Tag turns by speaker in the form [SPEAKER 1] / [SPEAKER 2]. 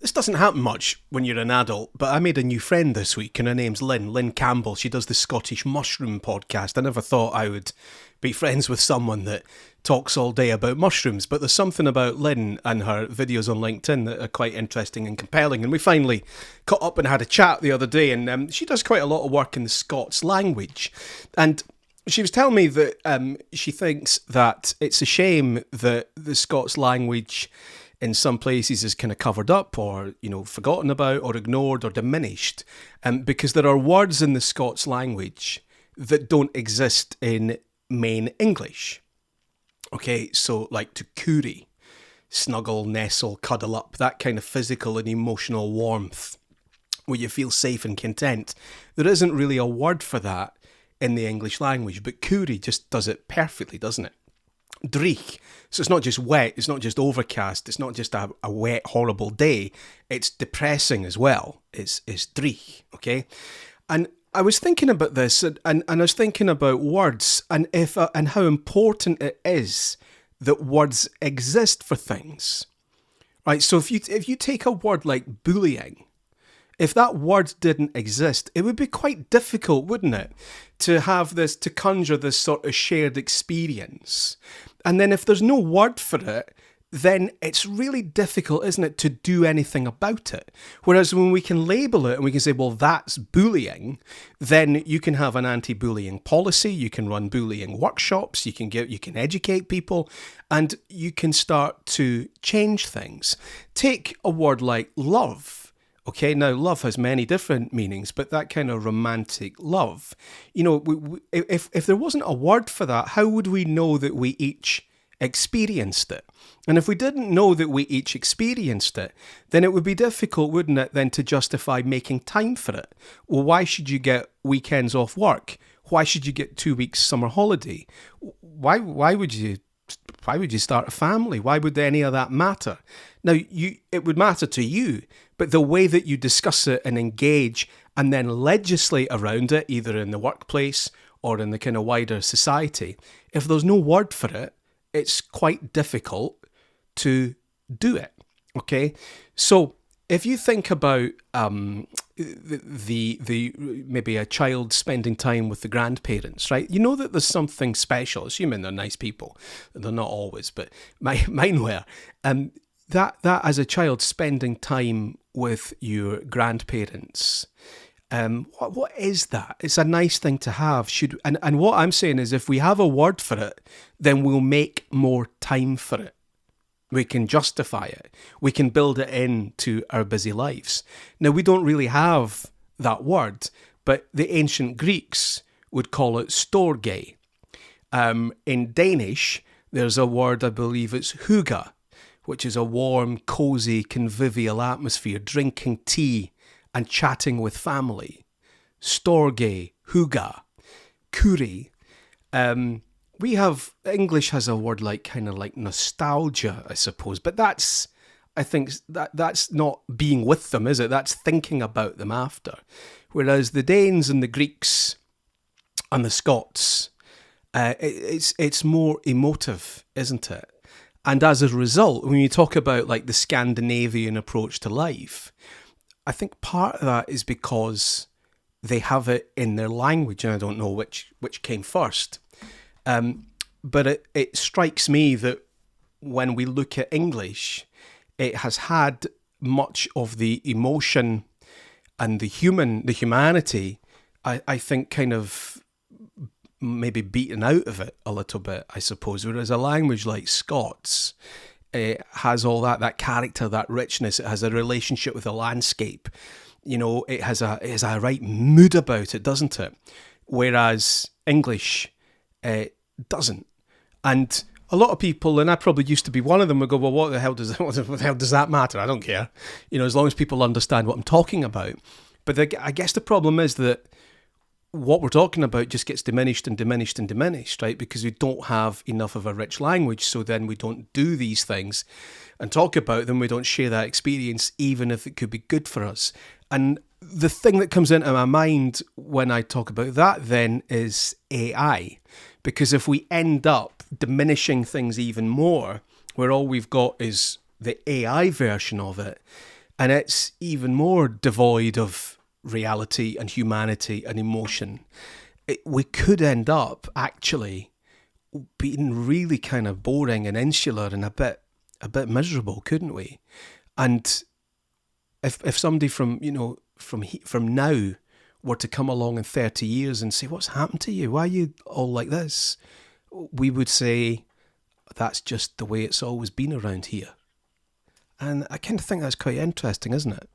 [SPEAKER 1] This doesn't happen much when you're an adult, but I made a new friend this week, and her name's Lynn Campbell. She does the Scottish Mushroom podcast. I never thought I would be friends with someone that talks all day about mushrooms, but there's something about Lynn and her videos on LinkedIn that are quite interesting and compelling. And we finally caught up and had a chat the other day, and she does quite a lot of work in the Scots language. And she was telling me that she thinks that it's a shame that the Scots language in some places is kind of covered up or, forgotten about or ignored or diminished, because there are words in the Scots language that don't exist in main English. Okay, so like to coorie, snuggle, nestle, cuddle up, that kind of physical and emotional warmth where you feel safe and content. There isn't really a word for that in the English language, but coorie just does it perfectly, doesn't it? Driech. So it's not just wet, it's not just overcast, it's not just a wet, horrible day, it's depressing as well. It's driech, okay? And I was thinking about this, and I was thinking about words, and and how important it is that words exist for things. Right, so if you take a word like bullying, if that word didn't exist, it would be quite difficult, wouldn't it, to conjure this sort of shared experience. And then if there's no word for it, then it's really difficult, isn't it, to do anything about it. Whereas when we can label it and we can say, well, that's bullying, then you can have an anti-bullying policy, you can run bullying workshops, you can educate people, and you can start to change things. Take a word like love. Okay, now love has many different meanings, but that kind of romantic love, if there wasn't a word for that, how would we know that we each experienced it? And if we didn't know that we each experienced it, then it would be difficult, wouldn't it, then to justify making time for it? Well, why should you get weekends off work? Why should you get 2 weeks summer holiday? Why would you start a family? Why would any of that matter? Now, it would matter to you, but the way that you discuss it and engage and then legislate around it, either in the workplace or in the kind of wider society, if there's no word for it, it's quite difficult to do it, okay? So if you think about the maybe a child spending time with the grandparents, right? You know that there's something special, assuming they're nice people. They're not always, but mine were. That as a child spending time with your grandparents, what is that? It's a nice thing to have. And what I'm saying is, if we have a word for it, then we'll make more time for it. We can justify it. We can build it into our busy lives. Now, we don't really have that word, but the ancient Greeks would call it storge. In Danish, there's a word, I believe it's hygge, which is a warm, cosy, convivial atmosphere, drinking tea and chatting with family. Storge, hygge, coorie. English has a word like kind of like nostalgia, I suppose, but I think that's not being with them, is it? That's thinking about them after. Whereas the Danes and the Greeks and the Scots, it's more emotive, isn't it? And as a result, when you talk about like the Scandinavian approach to life, I think part of that is because they have it in their language, and I don't know which came first. But it strikes me that when we look at English, it has had much of the emotion and the humanity, I think, kind of maybe beaten out of it a little bit, I suppose. Whereas a language like Scots, it has all that character, that richness. It has a relationship with the landscape. It has a right mood about it, doesn't it? Whereas English doesn't. And a lot of people, and I probably used to be one of them, would go, well, what the hell does that matter? I don't care. As long as people understand what I'm talking about. But I guess the problem is that what we're talking about just gets diminished and diminished and diminished, right? Because we don't have enough of a rich language, so then we don't do these things and talk about them. We don't share that experience, even if it could be good for us. And the thing that comes into my mind when I talk about that then is AI. Because if we end up diminishing things even more, where all we've got is the AI version of it, And it's even more devoid of reality and humanity and emotion. We could end up actually being really kind of boring and insular and a bit miserable, couldn't we? And if somebody from now were to come along in 30 years and say, what's happened to you? Why are you all like this? We would say, that's just the way it's always been around here. And I kind of think that's quite interesting, isn't it?